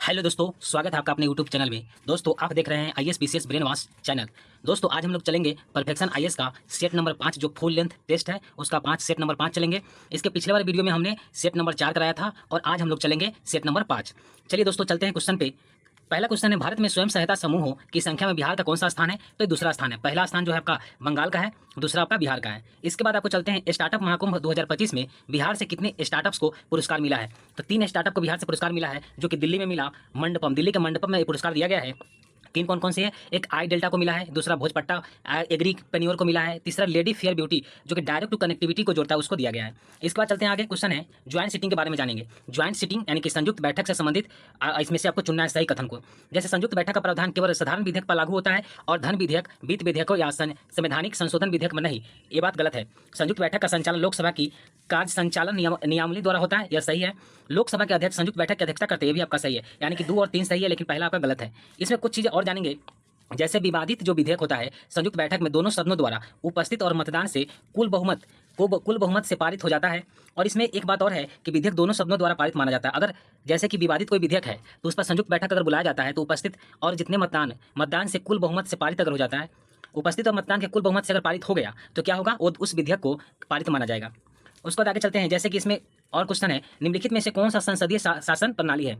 Hello दोस्तों, स्वागत है आपका अपने यूट्यूब चैनल में। दोस्तों, आप देख रहे हैं IAS PCS brain wash channel. दोस्तों, आज हम लोग चलेंगे परफेक्शन आईएएस का सेट नंबर 5 जो फुल लेंथ टेस्ट है उसका सेट नंबर 5 चलेंगे। इसके पिछले वाले वीडियो में हमने सेट नंबर 4 कराया था और आज हम लोग चलेंगे सेट नंबर 5। चलिए दोस्तों, चलते हैं क्वेश्चन पे। पहला क्वेश्चन है, भारत में स्वयं सहायता समूहों की संख्या में बिहार का कौन सा स्थान है? तो ये दूसरा स्थान है। पहला स्थान जो है आपका बंगाल का है, दूसरा आपका बिहार का है। इसके बाद आपको चलते हैं स्टार्टअप महाकुंभ 2025 में बिहार से कितने स्टार्टअप्स को पुरस्कार मिला है? तो 3 स्टार्टअप को बिहार से पुरस्कार मिला है, जो कि दिल्ली में मिला। मंडपम, दिल्ली के मंडपम में ये पुरस्कार दिया गया है। तीन कौन कौन से हैं? एक आई डेल्टा को मिला है, दूसरा भोजपट्टा एग्रीपेन्योर को मिला है, तीसरा लेडी फेयर ब्यूटी जो कि डायरेक्ट टू कनेक्टिविटी को जोड़ता है उसको दिया गया है। इसके बाद चलते हैं आगे। क्वेश्चन है ज्वाइंट सिटिंग के बारे में जानेंगे। ज्वाइंट सिटिंग यानी कि संयुक्त बैठक से संबंधित इसमें से आपको चुनना है सही कथन को। जैसे संयुक्त बैठक का प्रावधान केवल साधारण विधेयक पर लागू होता है और धन विधेयक, वित्त विधेयकों या संवैधानिक संशोधन विधेयक में नहीं। ये बात गलत है। संयुक्त बैठक का संचालन लोकसभा की कार्य संचालन नियमावली द्वारा होता है, यह सही है। लोकसभा के अध्यक्ष संयुक्त बैठक की अध्यक्षता करते हैं, ये भी आपका सही है। यानी कि 2 और 3 सही है, लेकिन पहला आपका गलत है। इसमें कुछ चीज़ें और जानेंगे। जैसे विवादित जो विधेयक होता है संयुक्त बैठक में दोनों सदनों द्वारा उपस्थित और मतदान से कुल बहुमत से पारित हो जाता है। और इसमें एक बात और है कि विधेयक दोनों सदनों द्वारा पारित माना जाता है। अगर जैसे कि विवादित कोई विधेयक है तो उस पर संयुक्त बैठक अगर बुलाया जाता है तो उपस्थित और जितने मतदान से कुल बहुमत से पारित अगर हो जाता है, उपस्थित और मतदान के कुल बहुमत से अगर पारित हो गया तो क्या होगा? वो उस विधेयक को पारित माना जाएगा। उसके बाद आगे चलते हैं। जैसे कि इसमें और क्वेश्चन है, निम्नलिखित में से कौन सा संसदीय शासन प्रणाली है?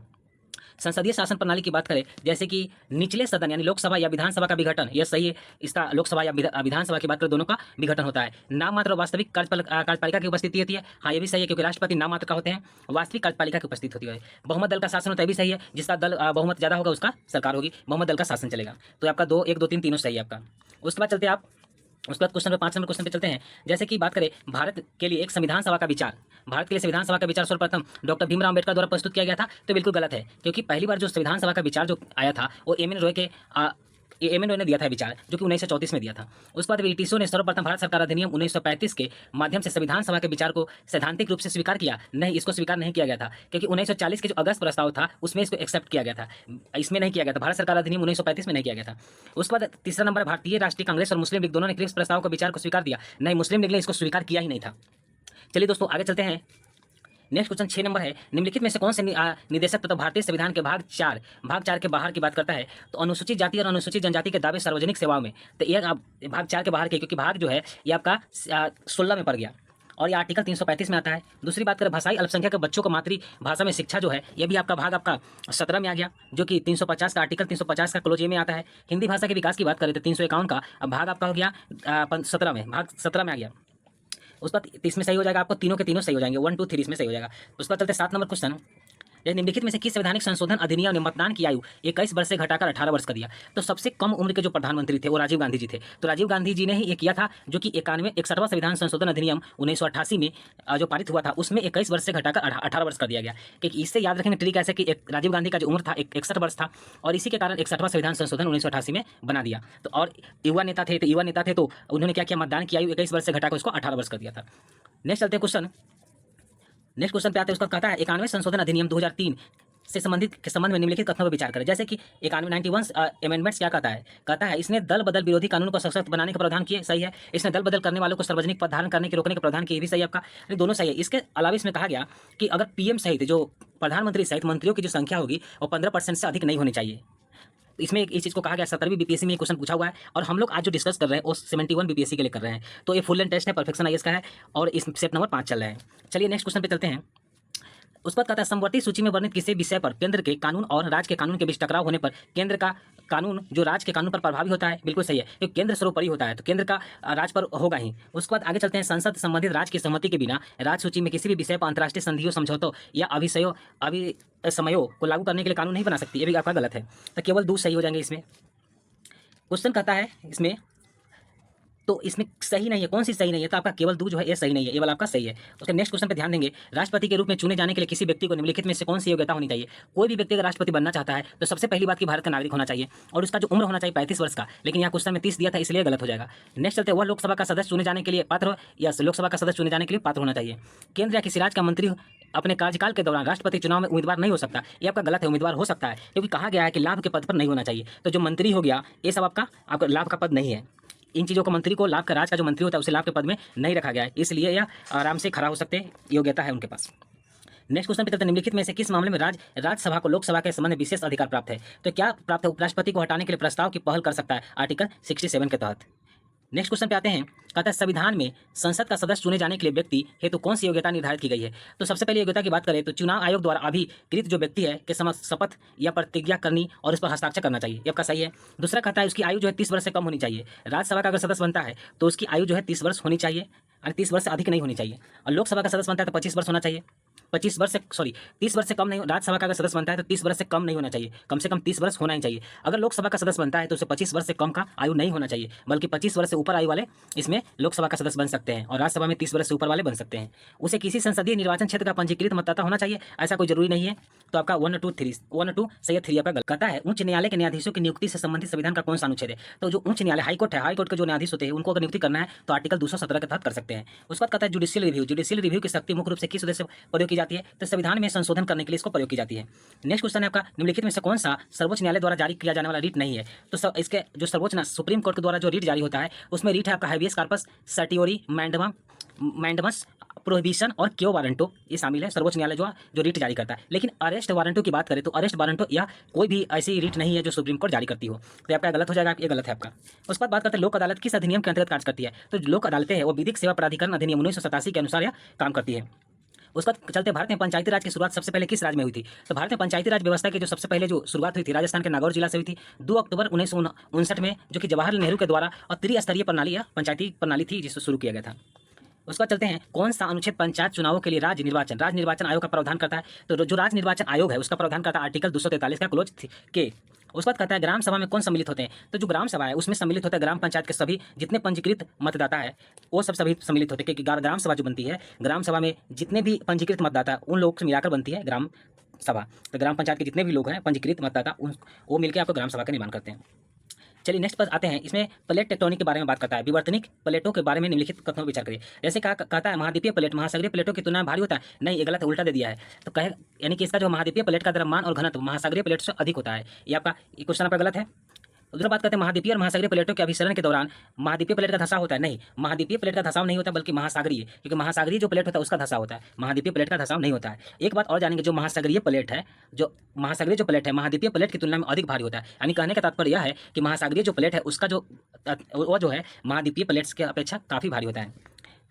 संसदीय शासन प्रणाली की बात करें, जैसे कि निचले सदन यानी लोकसभा या विधानसभा का विघटन, यह सही है। इसका लोकसभा या विधानसभा की बात करें, दोनों का विघटन होता है। नाम मात्र और वास्तविक कार्यपालिका की उपस्थिति होती है। हाँ, ये भी सही है, क्योंकि राष्ट्रपति नाम मात्र का होते हैं, वास्तविक कार्यपालिका की उपस्थिति होती है। बहुमत दल का शासन होता है, भी सही है। जिसका दल बहुमत ज्यादा होगा उसका सरकार होगी, बहुमत दल का शासन चलेगा। तो आपका 2, 1, 2, 3 तीनों सही है आपका। उसके बाद चलते हैं उसके बाद क्वेश्चन पे 5 नंबर क्वेश्चन पे चलते हैं। जैसे कि बात करें भारत के लिए एक संविधान सभा का विचार, भारत के लिए संविधान सभा का विचार सर्वप्रथम डॉक्टर भीमराव अम्बेडकर द्वारा प्रस्तुत किया गया था। तो बिल्कुल गलत है, क्योंकि पहली बार जो संविधान सभा का विचार जो आया था वो एम एन रॉय ने दिया था विचार, जो कि 1934 में दिया था। उसके बाद ब्रिटिशों ने सर्वप्रथम भारत सरकार अधिनियम 1935 के माध्यम से संविधान सभा के विचार को सैद्धांतिक रूप से स्वीकार किया। नहीं, इसको स्वीकार नहीं किया गया था, क्योंकि 1940 के जो अगस्त प्रस्ताव था उसमें इसको एक्सेप्ट किया गया था, इसमें नहीं किया गया था। भारत सरकार अधिनियम 1935 में नहीं किया गया था। उसके बाद तीसरा नंबर, भारतीय राष्ट्रीय कांग्रेस और मुस्लिम लीग दोनों ने क्रिप्स प्रस्ताव को विचार को स्वीकार दिया। नहीं, मुस्लिम लीग ने इसको स्वीकार किया ही नहीं था। चलिए दोस्तों, आगे चलते हैं। नेक्स्ट क्वेश्चन 6 नंबर है, निम्नलिखित में से कौन से निदेशक तथा भारतीय संविधान के भाग 4 के बाहर की बात करता है? तो अनुसूचित जाति और अनुसूचित जनजाति के दावे सार्वजनिक सेवाओं में, तो ये भाग 4 के बाहर के, क्योंकि भाग जो है ये आपका 16 में पड़ गया और ये आर्टिकल 335 में आता है। दूसरी बात करें भाषाई अल्पसंख्यक के बच्चों को मातृभाषा में शिक्षा जो है, ये भी आपका भाग आपका 17 में आ गया, जो कि 350 का आर्टिकल 350 का क्लोज ए में आता है। हिंदी भाषा के विकास की बात करें तो 351 का भाग आपका हो गया 17 में, भाग 17 में आ गया। उसके बाद इसमें सही हो जाएगा, आपको तीनों के तीनों सही हो जाएंगे, 1, 2, 3 इसमें सही हो जाएगा। उसके बाद चलते 7 नंबर क्वेश्चन, निम्नलिखित में से किस संवैधानिक संशोधन अधिनियम ने मतदान की आयु 21 वर्ष से घटाकर 18 वर्ष कर दिया? तो सबसे कम उम्र के जो प्रधानमंत्री थे वो राजीव गांधी जी थे। तो राजीव गांधी जी ने ही ये किया था, जो कि 61वां संविधान संशोधन अधिनियम 1988 में जो पारित हुआ था उसमें 21 वर्ष से घटाकर 18 वर्ष कर दिया गया। क्योंकि इससे याद रखने ट्रिक ऐसे कि राजीव गांधी का जो उम्र था 61 वर्ष था और इसी के कारण 61वां संविधान संशोधन 1988 में बना दिया। तो और युवा नेता थे तो उन्होंने क्या किया, मतदान की आयु 21 वर्ष से घटाकर उसको 18 वर्ष कर दिया था। नेक्स्ट चलते हैं नेक्स्ट क्वेश्चन पे आते हैं। उसका कहता है 91वें संशोधन अधिनियम 2003 से के संबंध में निम्नलिखित कथनों पर विचार करें। जैसे कि 91 अमेंडमेंट्स क्या कहता है इसने दल बदल विरोधी कानून को सशक्त बनाने का प्रावधान किए, सही है। इसने दल बदल करने वालों को सार्वजनिक पद धारण करने के रोकने का प्रावधान किए, भी सही है आपका। दोनों सही है। इसके अलावा इसमें कहा गया कि अगर पीएम सहित जो प्रधानमंत्री सहित मंत्रियों की जो संख्या होगी वो 15% से अधिक नहीं होनी चाहिए। इसमें इस चीज़ को कहा गया। 17वीं बीपीएससी में क्वेश्चन पूछा हुआ है और हम लोग आज जो डिस्कस कर रहे हैं वो 71 बीपीएससी के लिए कर रहे हैं। तो ये फुल लेंथ टेस्ट है, परफेक्शन आईएएस का है और इस सेट नंबर 5 चल रहा है। चलिए नेक्स्ट क्वेश्चन पे चलते हैं। उस पर कहता है समवर्ती सूची में वर्णित किसी विषय पर केंद्र के कानून और राज्य के कानून के बीच टकराव होने पर केंद्र का कानून जो राज्य के कानून पर प्रभावी होता है? बिल्कुल सही है, क्योंकि केंद्र सर्वोपरि होता है तो केंद्र का राज्य पर होगा ही। उसके बाद आगे चलते हैं। संसद संबंधित राज्य की सहमति के बिना राज्य सूची में किसी भी विषय पर अंतर्राष्ट्रीय संधियों, समझौतों या अभिसमयों को लागू करने के लिए कानून नहीं बना सकती, ये भी आपका गलत है। तो केवल 2 सही हो जाएंगे इसमें। क्वेश्चन कहता है इसमें, तो इसमें सही नहीं है, कौन सी सही नहीं है? तो आपका केवल 2 जो है ये सही नहीं है, ये वाला आपका सही है। उसके नेक्स्ट क्वेश्चन पे ध्यान देंगे। राष्ट्रपति के रूप में चुने जाने के लिए किसी व्यक्ति को निम्नलिखित में से कौन सी योग्यता होनी चाहिए? कोई भी व्यक्ति अगर राष्ट्रपति बनना चाहता है तो सबसे पहली बात कि भारत का नागरिक होना चाहिए और उसका जो उम्र होना चाहिए 35 वर्ष का, लेकिन यहाँ क्वेश्चन में 30 दिया था इसलिए गलत हो जाएगा। नेक्स्ट चलते, वह लोकसभा का सदस्य चुने जाने के लिए पात्र या लोकसभा का सदस्य चुने जाने के लिए पात्र होना चाहिए। केंद्र या किसी राज्य का मंत्री अपने कार्यकाल के दौरान राष्ट्रपति चुनाव में उम्मीदवार नहीं हो सकता, ये आपका गलत है। उम्मीदवार हो सकता है, क्योंकि कहा गया है कि लाभ के पद पर नहीं होना चाहिए। तो जो मंत्री हो गया ये सब आपका लाभ का पद नहीं है। इन चीज़ों को मंत्री को लाभ का, राज्य का जो मंत्री होता है उसे लाभ के पद में नहीं रखा गया है, इसलिए यह आराम से खड़ा हो सकते हैं, योग्यता है उनके पास। नेक्स्ट क्वेश्चन पे चलते हैं, निम्नलिखित में से किस मामले में राज्यसभा को लोकसभा के संबंध में विशेष अधिकार प्राप्त है? तो क्या प्राप्त है? उपराष्ट्रपति को हटाने के लिए प्रस्ताव की पहल कर सकता है आर्टिकल 67 के तहत। नेक्स्ट क्वेश्चन पे आते हैं, कहता है संविधान में संसद का सदस्य चुने जाने के लिए व्यक्ति हेतु कौन सी योग्यता निर्धारित की गई है? तो सबसे पहले योग्यता की बात करें तो चुनाव आयोग द्वारा अभिकृत जो व्यक्ति है के समक्ष शपथ या प्रतिज्ञा करनी और उस पर हस्ताक्षर करना चाहिए, ये आपका सही है। दूसरा कहता है उसकी आयु जो है 30 वर्ष से कम होनी चाहिए। राज्यसभा का अगर सदस्य बनता है तो उसकी आयु जो है 30 वर्ष होनी चाहिए और 30 वर्ष से अधिक नहीं होनी चाहिए। और लोकसभा का सदस्य बनता है तो 25 वर्ष होना चाहिए। 30 वर्ष से कम नहीं। राज्यसभा का अगर सदस्य बनता है तो 30 वर्ष से कम नहीं होना चाहिए, कम से कम 30 वर्ष होना ही चाहिए। अगर लोकसभा का सदस्य बनता है तो उसे 25 वर्ष से कम का आयु नहीं होना चाहिए, बल्कि 25 वर्ष से ऊपर आयु वाले इसमें लोकसभा का सदस्य बन सकते हैं और राज्यसभा में 30 वर्ष से ऊपर वाले बन सकते हैं। उसे किसी संसदीय निर्वाचन क्षेत्र का पंजीकृत मतदाता होना चाहिए, ऐसा कोई जरूरी नहीं है। तो आपका 1 और 2 सही है, 3 आपका गलत। कहता है उच्च न्यायालय के न्यायाधीशों की नियुक्ति से संबंधित संविधान का कौन सा अनुच्छेद है? तो जो उच्च न्यायालय हाईकोर्ट है, हाईकोर्ट के जो न्यायाधीश होते हैं उनको अगर नियुक्ति करना है तो आर्टिकल 217 के तहत कर सकते हैं। उसके बाद कहता है जुडिशियल रिव्यू की शक्ति मुख्य रूप से किस उद्देश्य से प्रयोग की जाती है? तो संविधान में संशोधन करने के लिए इसको प्रयोग की जाती है। नेक्स्ट क्वेश्चन है आपका, निम्नलिखित में से कौन सा सर्वोच्च न्यायालय द्वारा जारी किया जाने वाला रीट नहीं है? तो इसके जो सर्वोच्च सुप्रीम कोर्ट के द्वारा जो रीट जारी होता है उसमें रीट है आपका हैबियस कॉर्पस, सर्टियोरी, मैंडमस, प्रोहिबिशन और क्यो वारंटो, ये शामिल है सर्वोच्च न्यायालय जो रीट जारी करता है। लेकिन अरेस्ट वारंटो की बात करें तो अरेस्ट वारंटो या कोई भी ऐसी रीट नहीं है जो सुप्रीम कोर्ट जारी करती हो, तो आपका गलत हो जाएगा, ये गलत है आपका। उसके बाद बात करते हैं लोक अदालत किस अधिनियम के अंतर्गत कार्य करती है? तो लोक अदालतें हैं वो विधिक सेवा प्राधिकरण अधिनियम 1987 के अनुसार यह काम करती है। उसके बाद चलते भारत में पंचायती राज की शुरुआत सबसे पहले किस राज्य में हुई थी? तो भारत में पंचायती राज व्यवस्था की जो सबसे पहले जो शुरुआत हुई थी राजस्थान के नागौर जिला से हुई थी 2 अक्टूबर 1959 में, जो कि जवाहरलाल नेहरू के द्वारा और त्रिस्तरीय प्रणाली या पंचायती प्रणाली थी जिसको शुरू किया गया था। उसके बाद चलते हैं कौन सा अनुच्छेद पंचायत चुनावों के लिए राज्य निर्वाचन आयोग का प्रावधान करता है? तो जो राज्य निर्वाचन आयोग है उसका प्रावधान करता है आर्टिकल 243 का क्लोज के। उसके बाद कहता है ग्राम सभा में कौन सम्मिलित होते हैं? तो जो ग्राम सभा है उसमें सम्मिलित होता है ग्राम पंचायत के सभी जितने पंजीकृत मतदाता है वो सभी सम्मिलित होते हैं, क्योंकि ग्राम सभा जो बनती है, ग्राम सभा में जितने भी पंजीकृत मतदाता उन लोगों से मिलाकर बनती है ग्राम सभा। तो ग्राम पंचायत के जितने भी लोग हैं पंजीकृत मतदाता वो मिलकर आपको ग्राम सभा का निर्माण करते हैं। चलिए नेक्स्ट पर आते हैं, इसमें प्लेट टेक्टोनिक के बारे में बात करता है। विवर्तनिक प्लेटों के बारे में निम्नलिखित कथनों पर विचार करिए। जैसे कहता है महाद्वीपीय प्लेट महासागरीय प्लेटों की तुलना में भारी होता है, नहीं ये गलत है, उल्टा दे दिया है। तो कहे यानी कि इसका जो महाद्वीपीय प्लेट का द्रव्यमान और घनत्व महासागरीय प्लेट से अधिक होता है, ये आपका क्वेश्चन आपका गलत है। दूसरा बात करते हैं महाद्वीपीय और महासागरीय प्लेटों के अभिसरण के दौरान महाद्वीपीय प्लेट का धसाव होता है, नहीं महाद्वीपीय प्लेट का धसाव नहीं होता बल्कि महासागरीय, क्योंकि महासागरीय जो प्लेट होता है उसका धसाव होता है, महाद्वीपीय प्लेट का धसाव नहीं होता है। एक बात और जानेंगे, जो महासागरीय प्लेट है महाद्वीपीय प्लेट की तुलना में अधिक भारी होता है। यानी कहने का तात्पर्य यह है कि महासागरीय जो प्लेट है उसका जो है महाद्वीपीय प्लेट्स की अपेक्षा काफ़ी भारी होता है।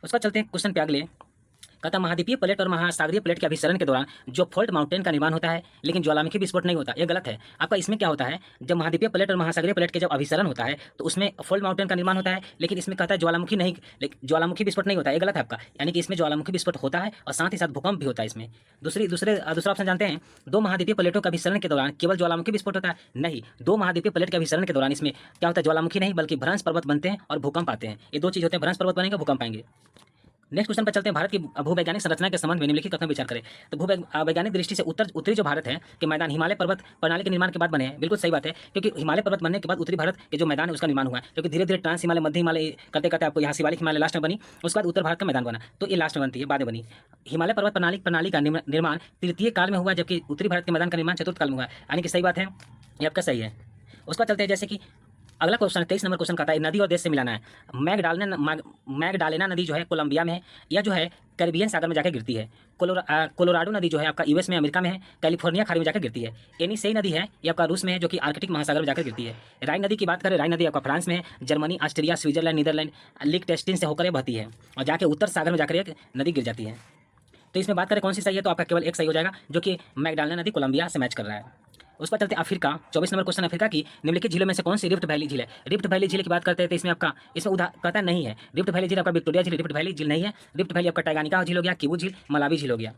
उसका चलते हैं क्वेश्चन पे अगले, कहता महाद्वीपीय प्लेट और महासागरीय प्लेट के अभिसरण के दौरान जो फोल्ट माउंटेन का निर्माण होता है लेकिन ज्वालामुखी विस्फोट नहीं होता, ये गलत है आपका। इसमें क्या होता है, जब महाद्वीपीय प्लेट और महासागरीय प्लेट के जब अभिसरण होता है तो उसमें फोल्ट माउंटेन का निर्माण होता है, लेकिन इसमें कहता है ज्वालामुखी विस्फोट नहीं होता, ये गलत है आपका। यानी कि इसमें ज्वालामुखी विस्फोट होता है और साथ ही साथ भूकंप भी होता है इसमें। दूसरा ऑप्शन जानते हैं, 2 महाद्वीपीय प्लेटों के अभिसरण के दौरान केवल ज्वालामुखी विस्फोट होता है, नहीं 2 महाद्वीपीय प्लेट के अभिसरण के दौरान इसमें क्या होता है, ज्वालामुखी नहीं बल्कि भ्रंश पर्वत बनते हैं और भूकंप आते हैं, ये 2 चीज़ होते हैं, भ्रंश पर्वत बनेंगे भूकंप आएंगे। नेक्स्ट क्वेश्चन पर चलते हैं, भारत की भूवैज्ञानिक संरचना के संबंध में निम्नलिखित कथन विचार करें। तो भूवैज्ञानिक दृष्टि से उत्तरी जो भारत है के मैदान हिमालय पर्वत प्रणाली के निर्माण के बाद बने हैं, बिल्कुल सही बात है, क्योंकि हिमालय पर्वत बनने के बाद उत्तरी भारत के जो मैदान है उसका निर्माण हुआ है, क्योंकि धीरे धीरे ट्रांस हिमालय मध्य हिमालय करते करते आपको यहाँ शिवालिक हिमालय लास्ट में बनी, उसके बाद उत्तर भारत का मैदान बना, तो ये लास्ट में बनती है, बाद में बनी। हिमालय पर्वत प्रणाली का निर्माण तृतीय काल में हुआ, जबकि उत्तरी भारत के मैदान का निर्माण चतुर्थ काल में हुआ, यानी कि सही बात है, ये आपका सही है। उसका चलते हैं, जैसे कि अगला क्वेश्चन 23 नंबर क्वेश्चन कहता है नदी और देश से मिलाना है। मैगडालेना नदी जो है कोलंबिया में है, या जो है कैरिबियन सागर में जाकर गिरती है। कोलोराडो नदी जो है आपका यूएस में अमेरिका में है, कैलिफोर्निया खाड़ी में जाकर गिरती है। एनीसेई नदी है ये आपका रूस में है, जो कि आर्कटिक महासागर में जाकर गिरती है। राइन नदी की बात करें, राइन नदी आपका फ्रांस में है, जर्मनी, ऑस्ट्रिया, स्विट्जरलैंड, नीदरलैंड, लिechtenstein से होकर बहती है और जाके उत्तर सागर में जाकर एक नदी गिर जाती है। तो इसमें बात करें कौन सी सही है, तो आपका केवल एक सही हो जाएगा, जो कि मैगडालेना नदी कोलंबिया से मैच कर रहा है। उसके बाद चलते अफ्रीका, 24 नंबर क्वेश्चन, अफ्रीका की निम्नलिखित झीलों में से कौन सी रिफ्ट वैली झील है? रिफ्ट वैली झील की बात करते हैं तो इसमें कहता नहीं है, रिफ्ट वैली झील आपका विक्टोरिया झील रिफ्ट वैली झील नहीं है, रिफ्ट वैली आपका टांगानिका झील हो गया, किबू झील, मलावी झील हो गया।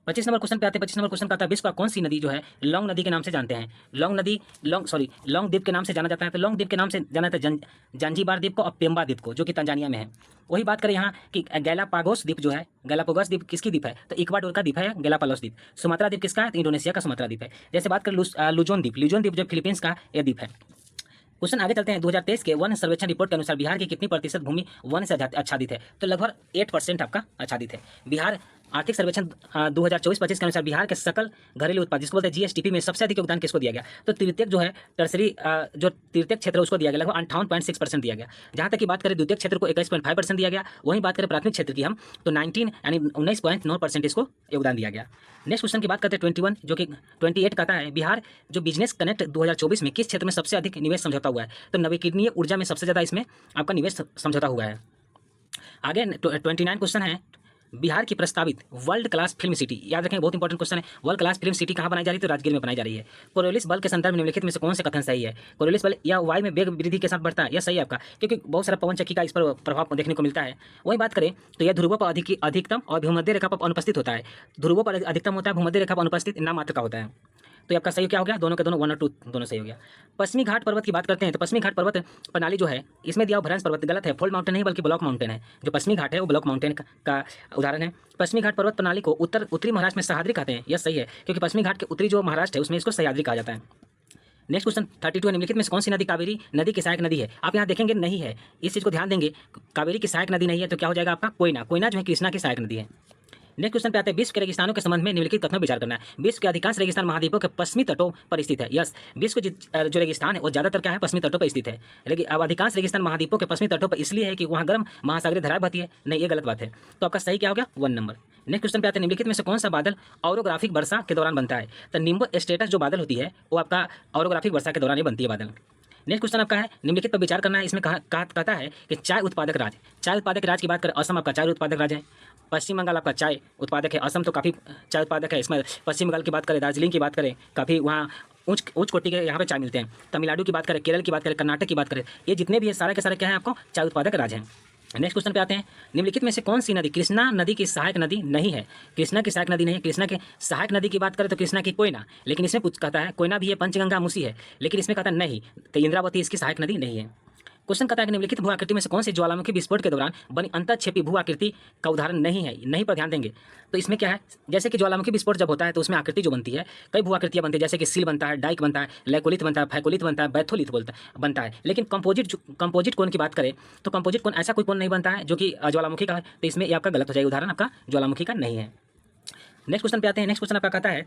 25 नंबर क्वेश्चन पे आते हैं। 25 नंबर क्वेश्चन कहता है विश्व का कौन सी नदी जो है लॉन्ग नदी के नाम से जानते हैं? लॉन्ग द्वीप के नाम से जाना जाता है। तो लॉन्ग द्वीप के नाम से जाना जाता है जांजीबार द्वीप को और पेम्बा द्वीप को, जो कि तंजानिया में है। वही बात करें यहाँ कि गैलापागोस द्वीप जो है, गैलापागोस द्वीप किसकी द्वीप है? तो इक्वाडोर का द्वीप है गैलापागोस द्वीप। सुमात्रा द्वीप किसका है? तो इंडोनेशिया का सुमात्रा द्वीप है। जैसे बात करें लुजोन द्वीप जो फिलीपींस का यह द्वीप है। क्वेश्चन आगे चलते हैं। 2023 के वन सर्वेक्षण रिपोर्ट के अनुसार बिहार की कितनी प्रतिशत भूमि वन से आच्छादित है? तो लगभग 8% आपका आच्छादित है। बिहार आर्थिक सर्वेक्षण 2024-25 के अनुसार बिहार के सकल घरेलू उत्पाद जिसको बोलते हैं जीएसटीपी में सबसे अधिक योगदान किसको दिया गया? तो तृतीयक जो है टर्सरी जो तृतीयक क्षेत्र उसको दिया गया, लगभग 58.6% दिया गया। जहाँ तक की बात करें द्वितीयक क्षेत्र को 21.5% दिया गया। वहीं बात करें प्राथमिक क्षेत्र की हम तो 19.9% इसको योगदान दिया गया। नेक्स्ट क्वेश्चन की बात करते हैं 21 जो कि 28 कहता है बिहार जो बिजनेस कनेक्ट 2024 में किस क्षेत्र में सबसे अधिक निवेश समझौता हुआ है? तो नवीकरणीय ऊर्जा में सबसे ज़्यादा इसमें आपका निवेश समझौता हुआ है। आगे 29 क्वेश्चन है बिहार की प्रस्तावित वर्ल्ड क्लास फिल्म सिटी, याद रखें बहुत इंपॉर्टेंट क्वेश्चन है, वर्ल्ड क्लास फिल्म सिटी कहाँ बनाई जा रही है? तो राजगीर में बनाई जा रही है। कोरियोलिस बल के संदर्भ में निम्नलिखित में से कौन से कथन सही है? कोरियोलिस बल या वायु में वेग वृद्धि के साथ बढ़ता है, यह सही है आपका, क्योंकि बहुत सारा पवन चक्की का इस पर प्रभाव देखने को मिलता है। वही बात करें तो यह ध्रुवों पर अधिकतम और भूमध्य रेखा पर अनुपस्थित होता है। ध्रुवों पर अधिकतम होता है, भूमध्य रेखा पर अनुपस्थित नाम मात्र का होता है। तो आपका सही क्या हो गया? दोनों के दोनों 1 और 2 दोनों सही हो गया। पश्चिमी घाट पर्वत की बात करते हैं तो पश्चिमी घाट पर्वत प्रणाली जो है इसमें दिया भ्रंश पर्वत गलत है, फोल्ड माउंटेन नहीं बल्कि ब्लॉक माउंटेन है। जो पश्चिमी घाट है वो ब्लॉक माउंटेन का उदाहरण है। पश्चिमी घाट पर्वत प्रणाली को उत्तरी महाराष्ट्र में सह्याद्री कहते हैं, यह सही है, क्योंकि पश्चिमी घाट के उत्तरी जो महाराष्ट्र है उसमें इसको सह्याद्री कहा जाता है। नेक्स्ट क्वेश्चन 32 निम्नलिखित में से कौन सी नदी कावेरी नदी की सहायक नदी है? आप यहाँ देखेंगे नहीं है, इस चीज़ को ध्यान देंगे, कावेरी की सहायक नदी नहीं है तो क्या हो जाएगा आपका? कोयना। कोयना जो है कृष्णा की सहायक नदी है। नेक्स्ट क्वेश्चन पे आते हैं विश्व के रेगिस्तानों के संबंध में निम्नलिखित कथनों पर विचार करना है। विश्व के अधिकांश रेगिस्तान महाद्वीपों के पश्चिमी तटों पर स्थित है। यस, विश्व के जो रेगिस्तान है वो ज़्यादातर क्या है? पश्चिमी तटों पर स्थित है। लेकिन अब अधिकांश रेगिस्तान महाद्वीपों के पश्चिमी तटों पर इसलिए है कि वहाँ गर्म महासागरीय धाराएं बहती है। नहीं, ये गलत बात है। तो आपका सही क्या हो गया? 1 नंबर। नेक्स्ट क्वेश्चन पे आते हैं निम्नलिखित में से कौन सा बादल ऑरोग्राफिक वर्षा के दौरान बनता है? तो निम्बो स्टेटस जो बादल होती है वो आपका ऑरोग्राफिक वर्षा के दौरान ही बनती है बादल। नेक्स्ट क्वेश्चन आपका है निम्नलिखित पर विचार करना है। इसमें कहता है कि चाय उत्पादक राज्य की बात करें असम आपका चाय उत्पादक राज्य है। पश्चिम बंगाल आपका चाय उत्पादक है, असम तो काफ़ी चाय उत्पादक है। इसमें पश्चिम बंगाल की बात करें, दार्जिलिंग की बात करें, काफ़ी वहाँ उच्च कोटि के यहाँ पे चाय मिलते हैं। तमिलनाडु की बात करें, केरल की बात करें, कर्नाटक की बात करें, ये जितने भी है सारे के सारे क्या हैं आपको? चाय उत्पादक राज्य हैं। नेक्स्ट क्वेश्चन पे आते हैं निम्नलिखित में से कौन सी नदी कृष्णा नदी की सहायक नदी नहीं है? कृष्णा की सहायक नदी नहीं है। कृष्णा के सहायक नदी की बात करें तो कृष्णा की कोयना, लेकिन इसमें कुछ कहता है कोयना भी है, पंचगंगा मूसी है, लेकिन इसमें कहता है नहीं, तो इंद्रावती इसकी सहायक नदी नहीं है। क्वेश्चन कहता है कि निम्नलिखित भू आकृति में से कौन सी ज्वालामुखी विस्फोट के दौरान बनी अंतःक्षेपी भू आकृति का उदाहरण नहीं है? नहीं पर ध्यान देंगे तो इसमें क्या है, जैसे कि ज्वालामुखी विस्फोट जब होता है तो उसमें आकृति जो बनती है कई भू आकृतियाँ बनती है, जैसे कि सिल बनता है, डाइक बनता है, लैकोलिथ बनता है, फैकोलिथ बनता है, बैथोलिथ बनता है। लेकिन कंपोजिट कोन की बात करें तो कंपोजिट कोन ऐसा कोई कोन नहीं बनता है जो कि ज्वालामुखी का है, तो इसमें ये आपका गलत हो जाएगा, उदाहरण आपका ज्वालामुखी का नहीं है। नेक्स्ट क्वेश्चन पे आते हैं। नेक्स्ट क्वेश्चन आपका कहता है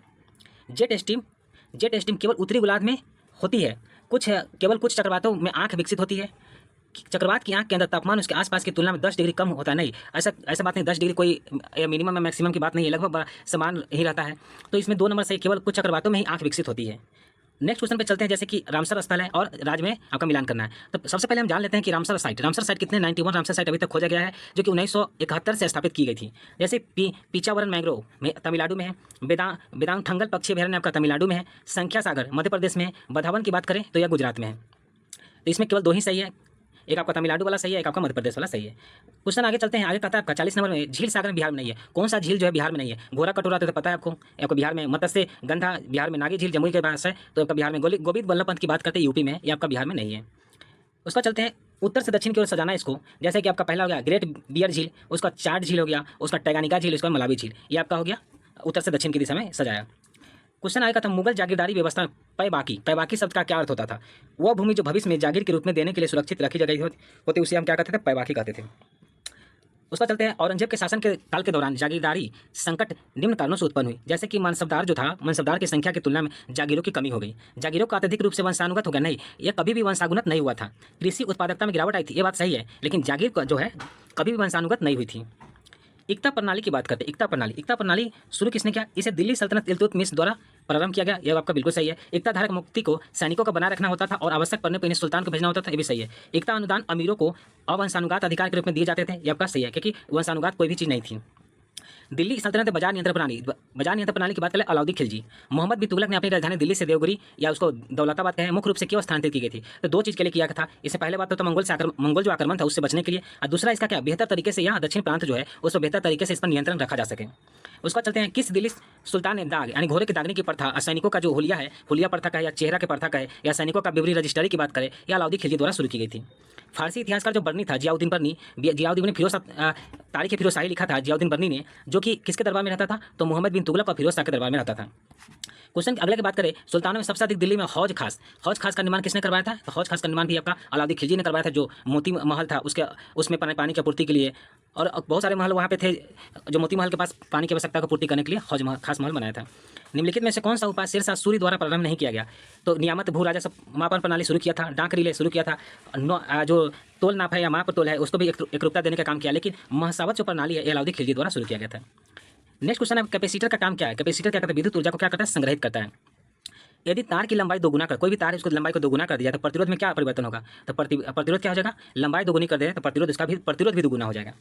जेट स्टीम केवल उत्तरी गोलार्ध में होती है, केवल कुछ चक्रवातों में आंख विकसित होती है। चक्रवात की आंख के अंदर तापमान उसके आसपास की तुलना में 10 डिग्री कम होता है। नहीं, ऐसा बात नहीं, 10 डिग्री कोई मिनिमम या मैक्सिमम की बात नहीं है, लगभग समान ही रहता है। तो इसमें 2 नंबर से केवल कुछ चक्रवातों में ही आंख विकसित होती है। नेक्स्ट क्वेश्चन पे चलते हैं, जैसे कि रामसर स्थल है और राज्य में आपका मिलान करना है। तो सबसे पहले हम जान लेते हैं कि रामसर साइट कितने 91 रामसर साइट अभी तक खोजा गया है, जो कि 1971 से स्थापित की गई थी। जैसे पीचावरन मैंग्रोव में तमिलनाडु में है, बेदांग ठंगल पक्षी अभयारण्य आपका तमिलनाडु में है, संख्या सागर मध्य प्रदेश में है, बधावन की बात करें तो यह गुजरात में है। तो इसमें केवल 2 ही सही है, एक आपका तमिलनाडु वाला सही है, एक आपका मध्य प्रदेश वाला सही है। क्वेश्चन आगे चलते हैं। आगे कहता है आपका 40 नंबर में झील सागर बिहार में नहीं है। कौन सा झील जो है बिहार में नहीं है? घोरा कटोरा तो पता है आपको बिहार में, मत्स्य गंधा बिहार में, नागी झील जमुई के पास है तो आपका बिहार में, गोविंद वल्लभ पंत की बात करते हैं यूपी में, ये आपका बिहार में नहीं है। उसका चलते हैं उत्तर से दक्षिण की ओर सजाना इसको, जैसे कि आपका पहला हो गया ग्रेट बियर झील, उसका चाट झील हो गया, उसका टैगानिका झील, उसका मलावी झील, ये आपका हो गया उत्तर से दक्षिण की दिशा में सजाया। क्वेश्चन आएगा था मुगल जागीरदारी व्यवस्था में पैबाकी शब्द का क्या अर्थ होता था? वह भूमि जो भविष्य में जागीर के रूप में देने के लिए सुरक्षित रखी गई होती उसे हम क्या कहते थे? पैबाकी कहते थे। उसका चलते हैं औरंगजेब के शासन के काल के दौरान जागीरदारी संकट निम्न कारणों से उत्पन्न हुई, जैसे कि मनसबदार जो था, मनसबदार की संख्या की तुलना में जागीरों की कमी हो गई, जागीरों का अत्यधिक रूप से वंशानुगत हो गया। नहीं, यह कभी भी वंशानुगत नहीं हुआ था। कृषि उत्पादकता में गिरावट आई थी, ये बात सही है, लेकिन जागीर जो है कभी भी वंशानुगत नहीं हुई थी। एकता प्रणाली की बात करते हैं। एकता प्रणाली शुरू किसने किया? इसे दिल्ली सल्तनत इल्तुतमिश द्वारा प्रारंभ किया गया, यह आपका बिल्कुल सही है। एकता धारक मुक्ति को सैनिकों का बनाए रखना होता था और आवश्यक पड़ने पर इन्हें सुल्तान को भेजना होता था, ये भी सही है। एकता अनुदान अमीरों को अवंशानुगत अधिकार के रूप में दिए जाते थे, यह आपका सही है, क्योंकि वंशानुगत कोई भी चीज़ नहीं थी। दिल्ली सल्तनत बाजार नियंत्रण प्रणाली की बात करें अलाउद्दीन खिलजी, मोहम्मद बिन तुगलक ने अपनी राजधानी दिल्ली से देवगिरी या उसको दौलताबाद कहे मुख्य रूप से क्यों स्थानांतरित की गई थी? तो 2 चीज़ के लिए किया था। इससे पहले बात तो मंगोल जो आक्रमण था उससे बचने के लिए, और दूसरा इसका क्या बेहतर तरीके से यहाँ दक्षिण प्रांत जो है उस पर बेहतर तरीके से इस पर नियंत्रण रखा जा सके। उसका चलते हैं किस दिल्ली सुल्तान ने दाग यानी घोड़े के दागने की प्रथा, सैनिकों का जो हुलिया है, हुलिया प्रथा का या चेहरा के प्रथा का है, या सैनिकों का बिवरी रजिस्ट्री की बात करें, या अलाउद्दीन खिलजी द्वारा शुरू की गई थी। फारसी इतिहासकार जो बर्नी था जियाउद्दीन बर्नी ने तारीख फिरोज शाही लिखा था जियाउद्दीन बर्नी ने, जो कि किसके दरबार में रहता था? तो मोहम्मद बिन तुगलक और फिरोज शाह के दरबार में रहता था। क्वेश्चन अगले की बात करें, सुल्तानों में सबसे अधिक दिल्ली में हौज खास का निर्माण किसने करवाया था? तो हौज खास का निर्माण भी आपका अलाउद्दीन खिलजी ने करवाया था, जो मोती महल था उसके उसमें पानी की आपूर्ति के लिए, और बहुत सारे महल वहाँ पे थे जो मोती महल के पास पानी की आवश्यकता को पूर्ति करने के लिए हौज खास महल बनाया था। निम्नलिखित में से कौन सा उपाय शेरशाह सूरी द्वारा प्रारंभ नहीं किया गया? तो नियामत भू राजस्व मापन प्रणाली शुरू किया था, डाक रिले शुरू किया था, जो तोल नाप है या माप तोल है उसको भी एकरूपता देने का काम किया, लेकिन महसावत जो प्रणाली है अलाउद्दीन खिलजी द्वारा शुरू किया गया था। नेक्स्ट क्वेश्चन है, कैपेसिटर का काम क्या है? कैपेसिटर क्या करता है? विद्युत ऊर्जा को क्या करता है? संग्रहित करता है। यदि तार की लंबाई दोगुना कर, कोई भी तार है उसको लंबाई को दोगुना कर दिया तो प्रतिरोध में क्या परिवर्तन होगा? तो प्रतिरोध क्या हो जाएगा? लंबाई दोगुनी कर दे तो प्रतिरोध भी दोगुना हो जाएगा।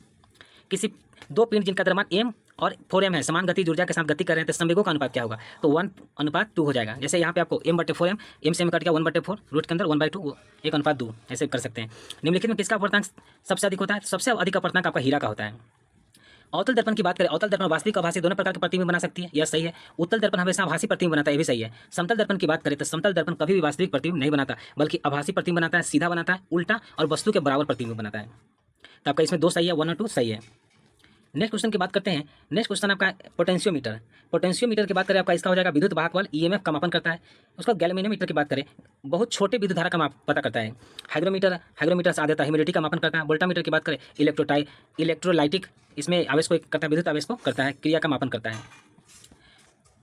किसी दो पिंड जिनका द्रव्यमान m और 4m है, समान गति ऊर्जा के साथ गति कर रहे हैं, तो संवेगों का अनुपात क्या होगा? तो 1:2 हो जाएगा। जैसे यहाँ पे आपको m/4m, m से m कट गया 1/4, रूट के अंदर 1/2, 1:2 ऐसे कर सकते हैं। निम्नलिखित में किसका अपवर्तनांक सबसे अधिक होता है? सबसे अधिक अपवर्तनांक आपका हीरा का होता है। अवतल दर्पण की बात करें, अवतल दर्पण वास्तविक आभासी दोनों प्रकार की प्रतिबिंब बना सकती है, यह सही है। उत्तल दर्पण हमेशा आभासी प्रतिबिंब बनाता है, ये भी सही है। समतल दर्पण की बात करें तो समतल दर्पण कभी भी वास्तविक प्रतिबिंब नहीं बनाता, बल्कि आभासी प्रतिबिंब बनाता है, सीधा बनाता है, उल्टा और वस्तु के बराबर प्रतिबिंब बनाता है। तो आपका इसमें 2 सही है, 1 और 2 सही है। नेक्स्ट क्वेश्चन की बात करते हैं। नेक्स्ट क्वेश्चन आपका पोटेंशियोमीटर की बात करें, आपका इसका हो जाएगा विद्युत वाहक बल ईएमएफ का मापन करता है। उसका गैल्वेनोमीटर की बात करें, बहुत छोटे विद्युत धारा का माप पता करता है। हाइग्रोमीटर से आदेता ह्यूमिडिटी का मापन करता है। वोल्टामीटर की बात करें, इलेक्ट्रोलाइटिक, इसमें आवेश को करता है, विद्युत आवेश को करता है, क्रिया का मापन करता है।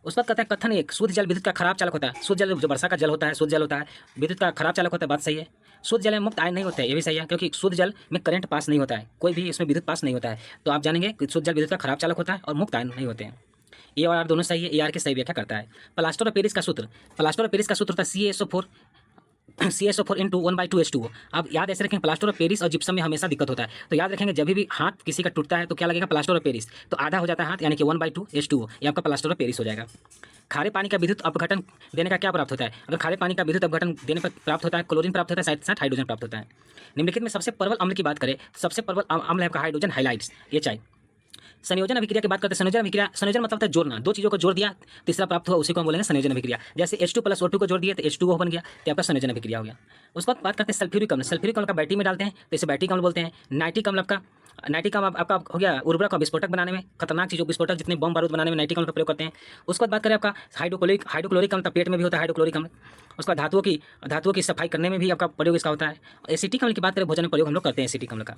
उस पर कहता है कथन 1, शुद्ध जल विद्युत का खराब चालक होता है। शुद्ध जल जो वर्षा का जल होता है, शुद्ध जल होता है, विद्युत का खराब चालक होता है, बात सही है। शुद्ध जल में मुक्त आयन नहीं होता है, ये भी सही है, क्योंकि शुद्ध जल में करंट पास नहीं होता है, कोई भी इसमें विद्युत पास नहीं होता है। तो आप जानेंगे कि शुद्ध जल विद्युत का खराब चालक होता है और मुक्त आयन नहीं होते हैं। ए और आर दोनों सही है, ए आर की सही व्याख्या करता है। प्लास्टर ऑफ पेरिस का सूत्र होता है CaSO4 into 1/2H2O। अब याद ऐसे रखेंगे, प्लास्टर ऑफ पेरिस और जिप्सम में हमेशा दिक्कत होता है, तो याद रखेंगे जब भी हाथ किसी का टूटता है तो क्या लगेगा? प्लास्टर ऑफ पेरिस, तो आधा हो जाता है हाथ, यानी कि 1/2H2O, ये आपका प्लास्टर ऑफ पेरिस हो जाएगा। खारे पानी का विद्युत अपघटन देने का क्या प्राप्त होता है? अगर खारे पानी का विद्युत अपघटन देने पर प्राप्त होता है, क्लोरीन प्राप्त होता है, साथ साथ हाइड्रोजन प्राप्त होता है। निम्नलिखित में सबसे प्रबल अम्ल की बात करें, सबसे प्रबल अम्ल है आपका हाइड्रोजन हाइलाइट्स, HI। संयोजन अभिक्रिया की बात करते हैं, संयोजन मतलब होता है जोड़ना, दो चीज़ों को जोड़ दिया तीसरा प्राप्त हुआ, उसी को हम बोलेंगे संयोजन अभिक्रिया। जैसे H2 + O2 को जोड़ दिए तो H2O बन गया, तो आपका संयोजन अभिक्रिया हो गया। उसके बाद बात करते हैं सल्फ्यूरिक अम्ल का बैटरी में डालते हैं तो इसे बैटरी अम्ल बोलते हैं। नाइट्रिक अम्ल आपका हो गया उर्वरक और विस्फोटक बनाने में, खतरनाक चीज़ों विस्फोटक जितने बम बारूद बनाने में नाइट्रिक अम्ल का प्रयोग करते हैं। उसके बाद बात करें आपका हाइड्रोक्लोरिक अम्ल, पेट में भी होता है हाइड्रोक्लोरिक अम्ल। उसका धातुओं की सफाई करने में भी आपका प्रयोग इसका होता है। एसिटिक अम्ल की बात करें, भोजन में प्रयोग हम लोग करते हैं एसिटिक अम्ल का।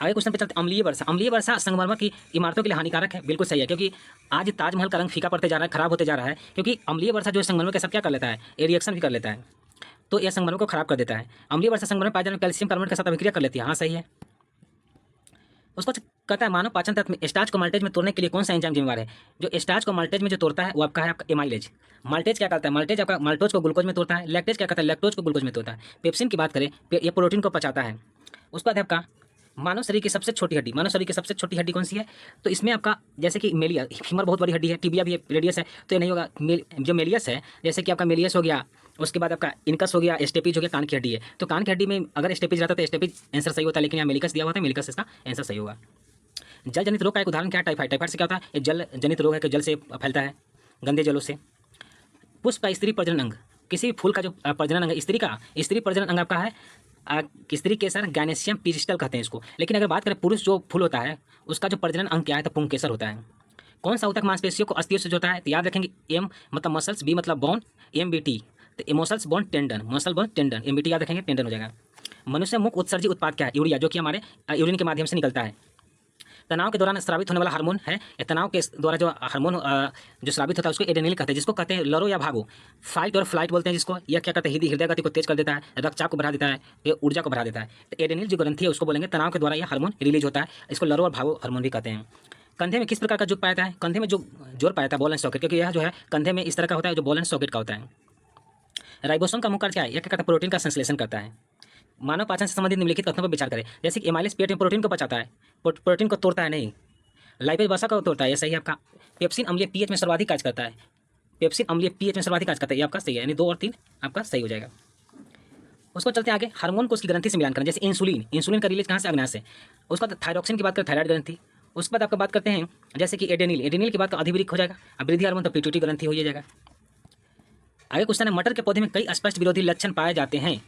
आगे क्वेश्चन पे चलते हैं, अम्लीय वर्षा संगमरमर की इमारतों के लिए हानिकारक है, बिल्कुल सही है, क्योंकि आज ताजमहल का रंग फीका पड़ते जा रहा है, खराब होते जा रहा है, क्योंकि अम्लीय वर्षा जो है संगमरमर के साथ क्या कर लेता है? ये रिएक्शन भी कर लेता है, तो यह संगमरमर को खराब कर देता है। अम्लीय वर्षा संगमरमर पाए जाने वाले कैल्शियम कार्बोनेट के साथ अभिक्रिया कर लेती है, हाँ सही है। उसको कहता है मानव पाचन तंत्र में स्टार्च को माल्टेज में तोड़ने के लिए कौन सा एंजाइम जिम्मेदार है? जो स्टार्च को माल्टेज में जो तोड़ता है वो आपका है एमाइलेज। माल्टेज क्या करता है? माल्टेज आपका माल्टोज को ग्लूकोज में तोड़ता है। लैक्टेज क्या करता है? लैक्टोज को ग्लूकोज में तोड़ता है। पेप्सिन की बात करें, ये प्रोटीन को पचाता है। उसके बाद आपका मानव शरीर की सबसे छोटी हड्डी कौन सी है? तो इसमें आपका जैसे कि मेलिया, फीमर बहुत बड़ी हड्डी है, टिबिया भी रेडियस है, तो ये नहीं होगा। जो मेलियस है, जैसे कि आपका मेलियस हो गया, उसके बाद आपका इनकस हो गया, स्टेपिज हो गया, कान की हड्डी है, तो कान की हड्डी में अगर स्टेपिज रहता तो स्टेपिज आंसर सही होता है, लेकिन यहाँ मेलिकस दिया हुआ था, मेलिकस इसका आंसर सही होगा। जल जनित रोग का एक उदाहरण क्या है? टाइफाइड से क्या होता है? एक जल जनित रोग है कि जल से फैलता है, गंदे जलों से। पुष्प का स्त्री प्रजनन अंग, किसी भी फूल का जो प्रजनन अंग है, स्त्री प्रजनन अंग आपका है स्त्री केसर, गैनेशियम पिस्टल कहते हैं इसको। लेकिन अगर बात करें पुरुष जो फूल होता है उसका जो प्रजनन अंग क्या है? तो पुंकेसर होता है। कौन सा ऊतक मांसपेशियों को अस्थियों से जोड़ता है? तो याद रखेंगे, M मतलब मसल्स, B मतलब बोन, MBT, तो मसल्स बोन टेंडन, MBT याद रखेंगे, टेंडन हो जाएगा। मनुष्य मुख्य उत्सर्जित उत्पाद क्या है? यूरिया, जो कि हमारे यूरिन के माध्यम से निकलता है। तनाव के दौरान स्रावित होने वाला हार्मोन है, या तनाव के द्वारा जो हार्मोन जो स्रावित होता है उसको एड्रेनलिन कहते हैं, जिसको कहते हैं लड़ो या भागो, फाइट और फ्लाइट बोलते हैं जिसको। यह क्या करता है? हृदय गति को तेज कर देता है, रक्तचाप को बढ़ा देता है, ये ऊर्जा को बढ़ा देता है। तो एड्रेनलिन जो ग्रंथि है उसको बोलेंगे तनाव के द्वारा यह हार्मोन रिलीज होता है, इसको लड़ो और भागो हार्मोन भी कहते हैं। कंधे में किस प्रकार का जोड़ पाया जाता है? कंधे में जो जोड़ पाया जाता है बॉल एंड सॉकेट, क्योंकि यह जो है कंधे में इस तरह का होता है जो बॉल एंड सॉकेट का होता है। राइबोसोम का मुख्य कार्य क्या है? यह क्या करता है? प्रोटीन का संश्लेषण करता है। मानव पाचन से संबंधित निम्नलिखित कथनों पर विचार करें। जैसे कि एमाइलेज पेट में प्रोटीन को पचाता है, प्रोटीन को तोड़ता है नहीं। लाइपेज वसा का तोड़ता है, ये सही है आपका। पेप्सिन अम्लीय पीएच में सर्वाधिक कार्य करता है, ये आपका सही है, यानी 2 और 3 आपका सही हो जाएगा। उसको चलते हैं आगे, हार्मोन को उसकी ग्रंथि से मिलान करें। जैसे इंसुलिन का रिलीज कहाँ से? अग्नाशय से। उसके बाद थायरॉक्सिन की बात करें, थायराइड ग्रंथि। उसके बाद आपका बात करते हैं जैसे कि एडेनिल की बात अधिवृक्क हो जाएगा। अब वृद्धि हार्मोन तो पिट्यूटरी ग्रंथि हो जाएगा। आगे क्वेश्चन है, मटर के पौधे में कई स्पष्ट विरोधी लक्षण पाए जाते हैं।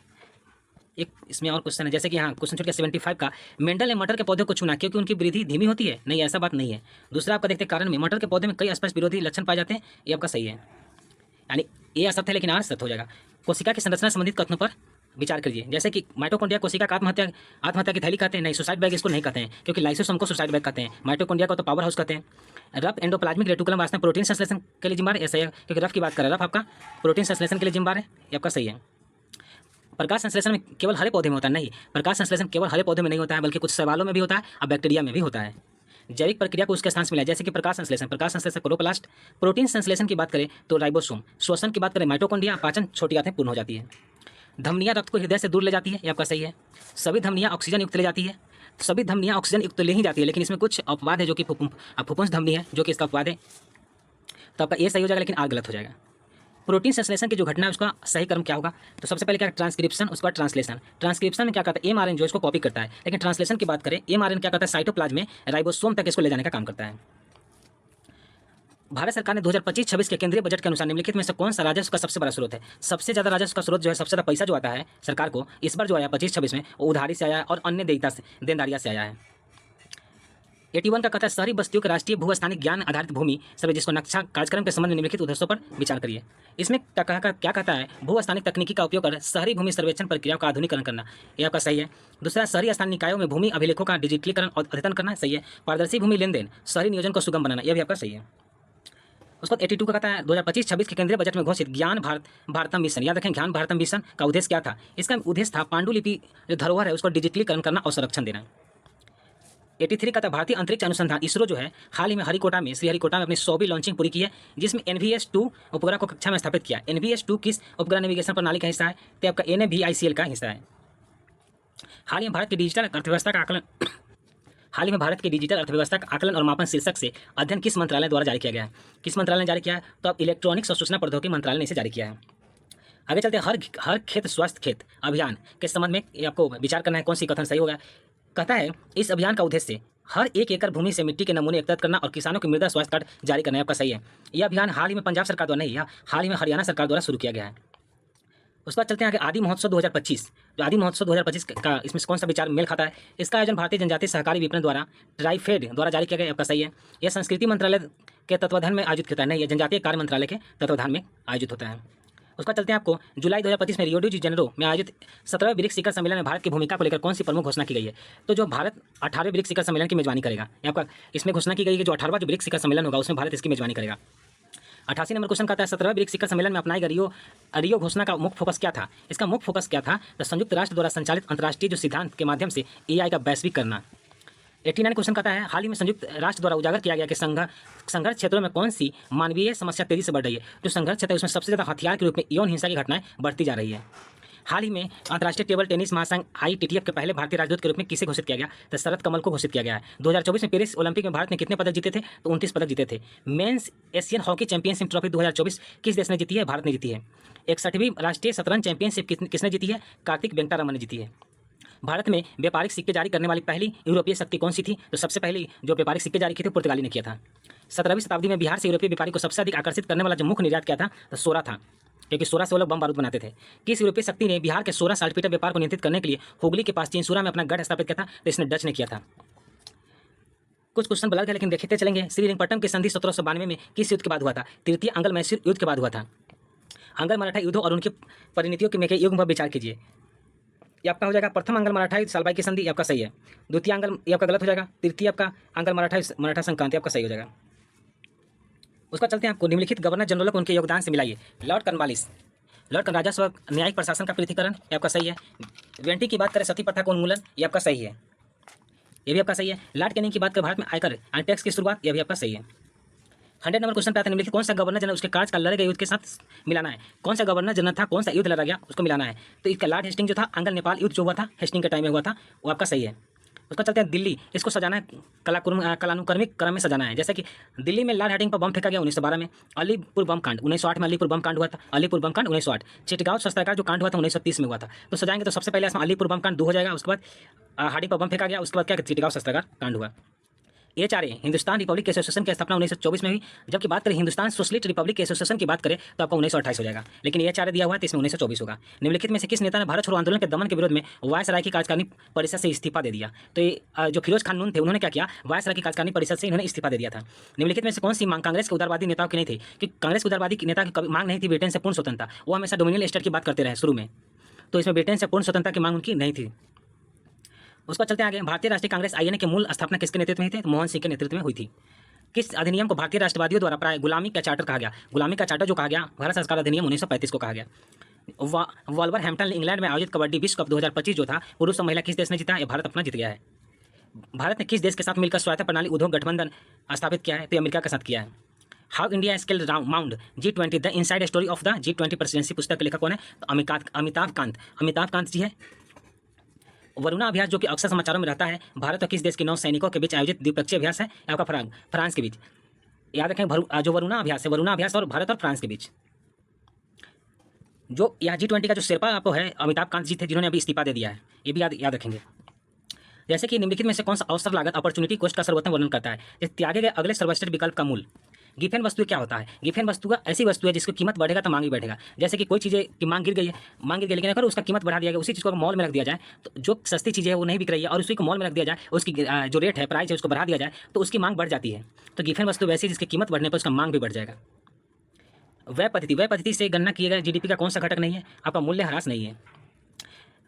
एक इसमें और क्वेश्चन है, जैसे कि यहाँ क्वेश्चन छोड़ के 75 का, मेंडल ने मटर के पौधे को चुना क्योंकि उनकी वृद्धि धीमी होती है? नहीं, ऐसा बात नहीं है। दूसरा आपका देखते हैं कारण में मटर के पौधे में कई स्पष्ट विरोधी लक्षण पाए जाते हैं, ये आपका सही है। यानी ए असत्य है लेकिन आर सत्य हो जाएगा। कोशिका की संरचना संबंधित कथनों पर विचार करिए, जैसे कि माइटोकॉन्ड्रिया कोशिका का आत्महत्या की थैली कहते हैं, नहीं सुसाइड बैग इसको नहीं कहते हैं, क्योंकि लाइसोसोम को सुसाइड बैग कहते हैं, माइटोकॉन्ड्रिया को तो पावर हाउस कहते हैं। रफ एंडोप्लाज्मिक रेटिकुलम वास्तव में प्रोटीन संश्लेषण के लिए जिम्मेदार है, ऐसा है क्योंकि रफ की बात करें, रफ आपका प्रोटीन संश्लेषण के लिए जिम्मेदार है, ये आपका सही है। प्रकाश संश्लेषण में केवल हरे पौधे में होता है, नहीं, प्रकाश संश्लेषण केवल हरे पौधे में नहीं होता है, बल्कि कुछ शैवालों में भी होता है और बैक्टीरिया में भी होता है। जैविक प्रक्रिया को उसके स्थान से मिला, जैसे कि प्रकाश संश्लेषण क्लोरोप्लास्ट। प्रोटीन संश्लेषण की बात करें तो राइबोसोम। श्वसन की बात करें माइटोकॉन्ड्रिया। पाचन छोटी आंतें पूर्ण हो जाती है। धमनियाँ रक्त को हृदय से दूर ले जाती है, ये आपका सही है। सभी धमनियाँ ऑक्सीजन युक्त ले जाती है, सभी धमनियाँ ऑक्सीजन युक्त ले ही जाती है, लेकिन इसमें कुछ अपवाद है जो कि फुफ्फुस धमनी है जो कि इसका अपवाद है, तो आपका ए सही हो जाएगा लेकिन आर गलत हो जाएगा। प्रोटीन संश्लेषण की जो घटना है उसका सही क्रम क्या होगा, तो सबसे पहले क्या ट्रांसक्रिप्शन, उसके बाद ट्रांसलेशन। ट्रांसक्रिप्शन में क्या करता है, एमआरएन जो इसको कॉपी करता है, लेकिन ट्रांसलेशन की बात करें एमआरएन क्या करता है, साइटोप्लाज्म में राइबोसोम तक इसको ले जाने का काम करता है। भारत सरकार ने 2025-26 के केंद्रीय बजट के अनुसार निम्नलिखित में से कौन सा राजस्व का सबसे बड़ा स्रोत है। सबसे ज़्यादा राजस्व का स्रोत जो है, सबसे ज़्यादा पैसा जो आता है सरकार को इस बार जो आया 25-26 में, वो उधारी से आया है और अन्य देनदारिया से आया है। 81 का कहता है शहरी बस्तियों के राष्ट्रीय भूस्थानिक ज्ञान आधारित भूमि सर्वे जिसको नक्शा कार्यक्रम के संबंध में निम्नलिखित उद्देश्यों पर विचार करिए। इसमें क्या कहता है, भूस्थानिक तकनीकी का उपयोग कर शहरी भूमि सर्वेक्षण प्रक्रियाओं का आधुनिकीकरण करना, यह आपका सही है। दूसरा, शहरी स्थानीय निकायों में भूमि अभिलेखों का डिजिटलीकरण और अद्यतन करना, सही है। पारदर्शी भूमि लेन देन, शहरी नियोजन को सुगम बनाना, यह भी आपका सही है। उसके बाद 82 का कहता है 2025-26 के केंद्रीय बजट में घोषित ज्ञान भारतम मिशन। याद रखें, ज्ञान भारतम मिशन का उद्देश्य क्या था, इसका उद्देश्य था पांडुलिपि जो धरोहर है उसको डिजिटलीकरण करना और संरक्षण देना। 83 का था भारतीय अंतरिक्ष अनुसंधान इसरो जो है हाल ही में श्रीहरिकोटा में अपनी 100वीं लॉन्चिंग पूरी की है, जिसमें NVS-2 उपग्रह को कक्षा में स्थापित किया। NVS-2 किस उपग्रह नेविगेशन प्रणाली का हिस्सा है, तो आपका NAVICL का हिस्सा है। हाल ही में भारत की डिजिटल अर्थव्यवस्था का आकलन और मापन शीर्षक से अध्ययन किस मंत्रालय द्वारा जारी किया गया है। किस मंत्रालय ने जारी किया है, तो अब इलेक्ट्रॉनिक्स और सूचना प्रौद्योगिकी मंत्रालय ने इसे जारी किया है। आगे चलते हैं, हर खेत स्वस्थ खेत अभियान के संबंध में आपको विचार करना है कौन सी कथन सही होगा। कहता है इस अभियान का उद्देश्य हर 1 एकड़ भूमि से मिट्टी के नमूने एकत्रित करना और किसानों को मृदा स्वास्थ्य कार्ड जारी करना है, आपका सही है। यह अभियान हाल ही में पंजाब सरकार द्वारा नहीं, यह हाल ही में हरियाणा सरकार द्वारा शुरू किया गया है। उसके बाद चलते हैं आगे, आदि महोत्सव 2025। जो आदि महोत्सव 2025 का इसमें कौन सा विचार मेल खाता है, इसका आयोजन भारतीय जनजातीय सहकारी विपणन द्वारा ट्राइफेड द्वारा जारी किया गया, आपका सही है। यह संस्कृति मंत्रालय के तत्वाधान में आयोजित होता है, नहीं, यह जनजातीय कार्य मंत्रालय के तत्वाधान में आयोजित होता है। उसका चलते हैं आपको, जुलाई 2025 में रियो डी जेनेरो में आयोजित 17वें ब्रिक्स शिखर सम्मेलन में भारत की भूमिका को लेकर कौन सी प्रमुख घोषणा की गई है। तो जो भारत 18वें ब्रिक्स शिखर सम्मेलन की मेजबानी करेगा, आपका इसमें घोषणा की गई है कि जो 18वां जो ब्रिक्स शिखर सम्मेलन होगा उसमें भारत इसकी मेजबानी करेगा। 88 नंबर क्वेश्चन कहता है 17वें ब्रिक्स शिखर सम्मेलन में अपनाई गई रियो घोषणा का मुख्य फोकस क्या था। इसका मुख्य फोकस क्या था, तो संयुक्त राष्ट्र द्वारा संचालित अंतर्राष्ट्रीय जो सिद्धांत के माध्यम से AI का वैश्विक करना। 89 क्वेश्चन कहता है हाल ही में संयुक्त राष्ट्र द्वारा उजागर किया गया कि संघर्ष क्षेत्रों में कौन सी मानवीय समस्या तेजी से बढ़ रही है। जो संघर्ष क्षेत्र है उसमें सबसे ज़्यादा हथियार के रूप में यौन हिंसा की घटनाएं बढ़ती जा रही है। हाल ही में अंतर्राष्ट्रीय टेबल टेनिस महासंघ ITTF के पहले भारतीय राजदूत के रूप में किसे घोषित किया गया, तो शरद कमल को घोषित किया गया है। 2024 में पेरिस ओलंपिक में भारत ने कितने पदक जीते थे, तो 29 पदक जीते थे। Men's Asian hockey championship trophy 2024 किस देश ने जीती है, भारत ने जीती है। 61वीं राष्ट्रीय शतरंज चैंपियनशिप किसने जीती है, कार्तिक वेंकटरमन ने जीती है। भारत में व्यापारिक सिक्के जारी करने वाली पहली यूरोपीय शक्ति कौन सी थी, तो सबसे पहली जो व्यापारिक सिक्के जारी किए थे पुर्तगाली ने किया था। 17वीं शताब्दी में बिहार से यूरोपीय व्यापारी को सबसे अधिक आकर्षित करने वाला जो मुख्य निर्यात क्या था, तो सोरा था, क्योंकि सोरा से वो लोग बम बारूद बनाते थे। किस यूरोपीय शक्ति ने बिहार के 16 साल्टपीटर व्यापार को नियंत्रित करने के लिए हुगली के पास चिंसुरा में अपना गढ़ स्थापित किया था, तो इसने डच ने किया था। कुछ क्वेश्चन बदल गए लेकिन देखते चलेंगे। श्रीरंगपट्टम की संधि 1792 में किस युद्ध के बाद हुआ था, तृतीय अंगल मैसूर युद्ध के बाद हुआ था। अंगल मराठा युद्धों और उनकी परिणतियों के युग पर विचार कीजिए। ये आपका हो जाएगा प्रथम अंगल मराठा सालबाई की संधि, आपका सही है। द्वितीय अंगल ये आपका गलत हो जाएगा। तृतीय आपका अंगल मराठा संक्रांति आपका सही हो जाएगा। उसका चलते हैं आपको, निम्नलिखित गवर्नर जनरल को उनके योगदान से मिलाइए। लॉर्ड कॉर्नवालिस राजस्व न्यायिक प्रशासन का पृथकीकरण, ये आपका सही है। वेंटी की बात करें सती प्रथा का उन्मूलन, ये आपका सही है, ये भी आपका सही है। लॉर्ड कैनिंग की बात करें भारत में आयकर एंड टैक्स की शुरुआत, ये भी आपका सही है। 100 नंबर क्वेश्चन पे आता है, निम्नलिखित कौन सा गवर्नर जनरल उसके कार्यकाल लड़े गए युद्ध के साथ मिलाना है। कौन सा गवर्नर जनरल था, कौन सा युद्ध लड़ा गया, उसको मिलाना है। तो इसका लॉर्ड हेस्टिंग जो था, अंगल नेपाल युद्ध जो हुआ था हेस्टिंग के टाइम में हुआ था, वो आपका सही है। उसका चलते हैं दिल्ली, इसको सजाना है कलानुक्रमिक क्रम में सजाना है। जैसे कि दिल्ली में लॉर्ड हार्डिंग पर बम फेंका गया 1912 में। अलीपुर बम कांड 1908 में अलीपुर बम कांड हुआ था, अलीपुर बम कांड 1908। चिटगांव शस्त्रागार जो कांड हुआ था 1930 में हुआ था। तो सजाएंगे तो सबसे पहले इसमें अलीपुर बम कांड 2 हो जाएगा, उसके बाद हार्डिंग पर बम फेंका गया, उसके बाद क्या चिटगांव शस्त्रागार कांड हुआ। HRA हिंदुस्तान रिपब्लिक एसोसिएशन की स्थापना 1924 में हुई। जबकि बात करें हिंदुस्तान सोशलिस्ट रिपब्लिक एसोसिएशन की बात करें तो आपको 1928 हो जाएगा, लेकिन HRA दिया हुआ है तो इसमें 1924 होगा। निम्नलिखित में से किस नेता ने भारत छोड़ो आंदोलन के दमन के विरोध में वायसराय की कार्यकारिणी परिषद से इस्तीफा दे दिया? तो ये जो फिरोज खान नून थे उन्होंने क्या किया, वायसराय की कार्यकारिणी परिषद से इन्होंने इस्तीफा दे दिया था। निम्नलिखित में से कौन सी मांग कांग्रेस के उदारवादी नेताओं की नहीं थी? कि कांग्रेस के उदारवादी नेता की मांग नहीं थी ब्रिटेन से पूर्ण स्वतंत्रता, वो हमेशा डोमिनियन स्टेट की बात करते रहे शुरू में, तो इसमें ब्रिटेन से पूर्ण स्वतंत्रता की मांग उनकी नहीं थी। उसको चलते आगे, भारतीय राष्ट्रीय कांग्रेस INA के मूल स्थापना किसके नेतृत्व में थी? मोहन सिंह के नेतृत्व में हुई थी। किस अधिनियम को भारतीय राष्ट्रवादियों द्वारा प्राय गुलामी का चार्टर कहा गया? गुलामी का चार्टर जो कहा गया भारत संस्कार अधिनियम 1935 को कहा गया। वॉल्वरहैम्पटन इंग्लैंड में आयोजित कबड्डी विश्व कप 2025 जो था पुरुष और महिला किस देश ने जीता? ये भारत अपना जीत गया है। भारत ने किस देश के साथ मिलकर स्वायत्त प्रणाली उद्योग गठबंधन स्थापित किया है? तो अमेरिका के साथ किया है। How India scale mound G20 the inside story of the G20 presidency पुस्तक के लेखक कौन है? तो अमिताभ कांत जी है। वरुणा अभ्यास जो कि अक्सर समाचारों में रहता है, भारत और किस देश के 9 सैनिकों के बीच आयोजित द्विपक्षीय अभ्यास है? आपका फ्रांस के बीच। याद रखें जो वरुणा अभ्यास है, वरुणा अभ्यास और भारत और फ्रांस के बीच। जो यह G20 का जो शेरपा आपको है अमिताभ कांत जी थे जिन्होंने अभी इस्तीफा दे दिया है, ये भी याद रखेंगे। जैसे कि निम्नलिखित में से कौन सा अवसर लागत अपॉर्चुनिटी कॉस्ट का सर्वोत्तम वर्णन करता है? जैसे त्यागे गए अगले सर्वश्रेष्ठ विकल्प का मूल। गिफेन वस्तु क्या होता है? गिफेन वस्तु का ऐसी वस्तु है जिसकी कीमत बढ़ेगा तो मांग भी बढ़ेगा। जैसे कि कोई चीज़ें की मांग गिर गई लेकिन अगर उसका कीमत बढ़ा दिया गया, उसी चीज़ को मॉल में रख दिया जाए तो जो सस्ती चीज़ है वो नहीं बिक रही है और उसी को मॉल में रख दिया जाए, उसकी जो रेट है प्राइस है उसको बढ़ा दिया जाए तो उसकी मांग बढ़ जाती है। तो गिफेन वस्तु वैसी जिसकी कीमत बढ़ने पर उसका मांग भी बढ़ जाएगा। व्यय पद्धति से गणना किए गए GDP का कौन सा घटक नहीं है? आपका मूल्य ह्रास नहीं है।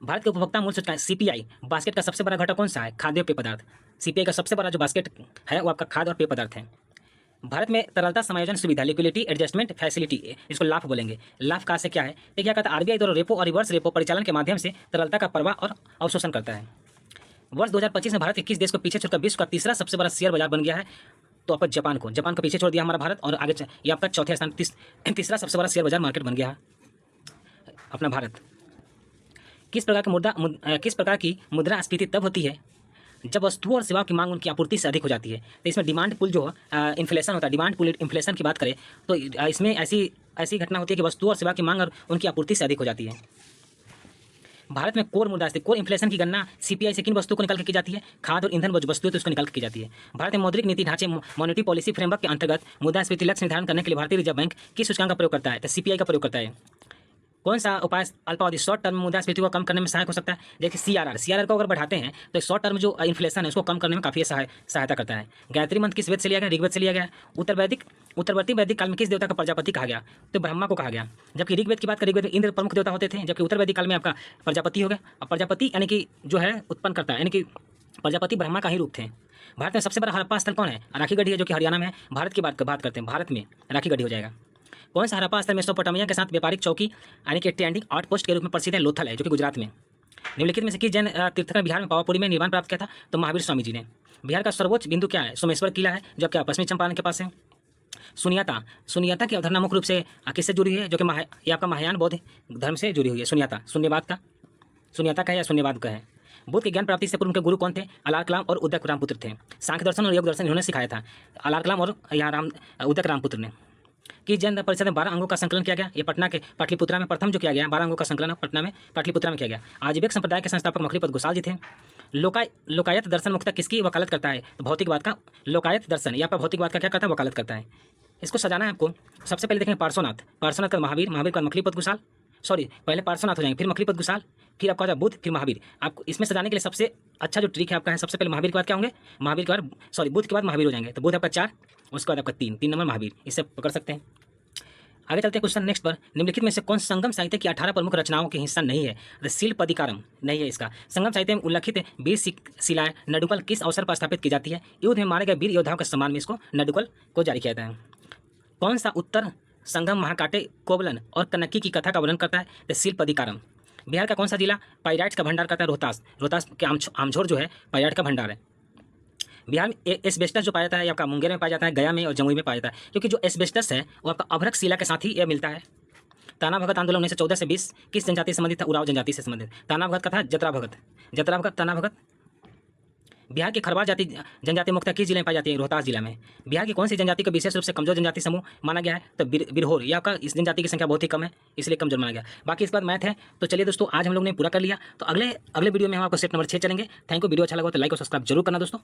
भारत के उपभोक्ता मूल्य सूचकांक CPI बास्केट का सबसे बड़ा घटक कौन सा है? खाद्य और पेय पदार्थ। CPI का सबसे बड़ा जो बास्केट है वो आपका खाद्य और पेय पदार्थ है। भारत में तरलता समायोजन सुविधा लिक्विडिटी एडजस्टमेंट फैसिलिटी, इसको लाफ बोलेंगे। लाफ का से क्या है? देखिए क्या कहता है, RBI द्वारा रेपो और रिवर्स रेपो परिचालन के माध्यम से तरलता का प्रवाह और अवशोषण करता है। वर्ष 2025 में भारत के किस देश को पीछे छोड़कर विश्व का तीसरा सबसे बड़ा शेयर बाजार बन गया है? तो आपका जापान को पीछे छोड़ दिया हमारा भारत और आगे ये आपका चौथे स्थान तीसरा सबसे बड़ा शेयर बाजार मार्केट बन गया है अपना भारत। किस प्रकार की मुद्रास्फीति तब होती है जब वस्तुओं और सेवाओं की मांग उनकी आपूर्ति से अधिक हो जाती है? तो इसमें डिमांड पुल जो इन्फ्लेशन होता है, डिमांड पुल इन्फ्लेशन की बात करें तो इसमें ऐसी घटना होती है कि वस्तुओं और सेवा की मांग और उनकी आपूर्ति से अधिक हो जाती है। भारत में कोर मुद्रास्फीति कोर इन्फ्लेशन की गणना CPI से किन वस्तुओं को निकाल के की जाती है? खाद्य और ईंधन वस्तुएं तो उसको निकाल के की जाती है। भारत में मौद्रिक नीति ढांचे मॉनेटरी पॉलिसी फ्रेमवर्क के अंतर्गत मुद्रास्फीति लक्ष्य निर्धारण करने के लिए भारतीय रिजर्व बैंक किस सूचकांक का प्रयोग करता है? तो CPI का प्रयोग करता है। कौन सा उपाय अल्पावधि शॉर्ट टर्म मुद्रास्फीति को कम करने में सहायक हो सकता है? देखिए CRR को अगर बढ़ाते हैं तो शॉर्ट टर्म जो इन्फ्लेशन है उसको कम करने में काफ़ी सहायता करता है। गायत्री मंत्र किस वेद से लिया गया? ऋग्वेद से लिया गया। उत्तरवर्ती वैदिक काल में किस देवता का प्रजापति कहा गया? तो ब्रह्मा को कहा गया। जबकि ऋग्वेद की बात करें, ऋग्वेद में इंद्र प्रमुख देवता होते थे, जबकि उत्तर वैदिक काल में आपका प्रजापति हो गया। और प्रजापति यानी कि जो है उत्पन्न करता है, यानी कि प्रजापति ब्रह्मा का ही रूप थे। भारत में सबसे बड़ा हड़प्पा स्थल कौन है? राखीगढ़ी है जो कि हरियाणा में है। भारत की बात करते हैं, भारत में राखीगढ़ी हो जाएगा। कौन सा हड़प्पा स्थल मेसोपोटामिया के साथ व्यापारिक चौकी यानी कि स्टैंडिंग आउटपोस्ट के रूप में प्रसिद्ध है? लोथल है जो कि गुजरात में। निम्नलिखित में से किस जैन तीर्थंकर बिहार में पावापुरी में निर्वाण प्राप्त किया था? तो महावीर स्वामी जी ने। बिहार का सर्वोच्च बिंदु क्या है? सोमेश्वर किला है जो कि पश्चिमी चंपारण के पास है। सुनियाता की अवधारणा मुख्य रूप से किससे जुड़ी है? जो कि ये आपका महायान बौद्ध धर्म से जुड़ी हुई है। शून्यता का या शून्यवाद का है। बुद्ध की ज्ञान प्राप्ति से पूर्व उनके गुरु कौन थे? अलार कलाम और उदय रामपुत्र थे। सांख्य दर्शन और योग दर्शन इन्होंने सिखाया था, अलार कलाम और यहाँ उदय रामपुत्र ने। कि जैन परिषद में 12 अंगों का संकलन किया गया? ये पटना के पाटलिपुत्रा में प्रथम जो किया गया 12 अंगों का संकलन पटना में पाटलिपुत्रा में किया गया। आजीविक संप्रदाय के संस्थापक मखलीपत गोसाल जी थे। लोकायत दर्शन मुख्यतः किसकी वकालत करता है? तो भौतिकवाद का। लोकायत दर्शन या पर भौतिकवाद का क्या करता है? वकालत करता है। इसको सजाना है आपको। सबसे पहले देखें पार्श्वनाथ का महावीर का मखलीपत गोसाल, पहले पार्श्वनाथ हो जाएंगे, फिर मखलीपत गोसाल, फिर आपका हो बुद्ध, फिर महावीर। आपको इसमें सजाने के लिए सबसे अच्छा जो ट्रिक है आपका है, सबसे पहले महावीर के बाद क्या होंगे? बुद्ध के बाद महावीर हो जाएंगे। तो बुद्ध आपका 4, उसके बाद आपका 3 नंबर महावीर, इससे पकड़ सकते हैं। आगे चलते हैं क्वेश्चन नेक्स्ट पर। निम्नलिखित में से कौन संगम साहित्य की 18 प्रमुख रचनाओं के हिस्सा नहीं है? शिल्पदिकारम नहीं है इसका। संगम साहित्य में उल्लिखित वीर शिलाएं नडुकल किस अवसर पर स्थापित की जाती है? युद्ध में मारे गए वीर योद्धाओं के सम्मान में इसको नडुकल को जारी किया जाता है। कौन सा उत्तर संगम महाकाटे कोवलन और कनक्की की कथा का वर्णन करता है? तो शिल्पदिकारम। बिहार का कौन सा जिला पाइराइट्स का भंडार करता है? रोहतास के आमझोर जो है पाइराइट का भंडार है। बिहार में एस्बेस्टस जो पाया जाता है आपका मुंगेर में पाया जाता है, गया में और जमुई में पाया जाता है, क्योंकि जो एस्बेस्टस है वो आपका अभ्रक शिला के साथ ही यह मिलता है। ताना भगत आंदोलन 1914 से 20 किस जनजाति से संबंधित था? उराव जनजाति से संबंधित। ताना भगत का था जतरा भगत ताना भगत। बिहार की खरवार जनजाति मुख्यतः किस जिले में पाई जाती है? रोहतास जिला में। बिहार की कौन सी जनजाति को विशेष रूप से कमजोर जनजाति समूह माना गया है? तो बिरहोर। यह आपका इस जनजाति की संख्या बहुत ही कम है इसलिए कमजोर माना गया। बाकी इसके बाद मैथ है। तो चलिए दोस्तों आज हम लोग ने पूरा कर लिया। तो अगले वीडियो में हम आपको सेट नंबर 6 चलेंगे। Thank you. वीडियो अच्छा लगा तो लाइक और सब्सक्राइब जरूर करना दोस्तों।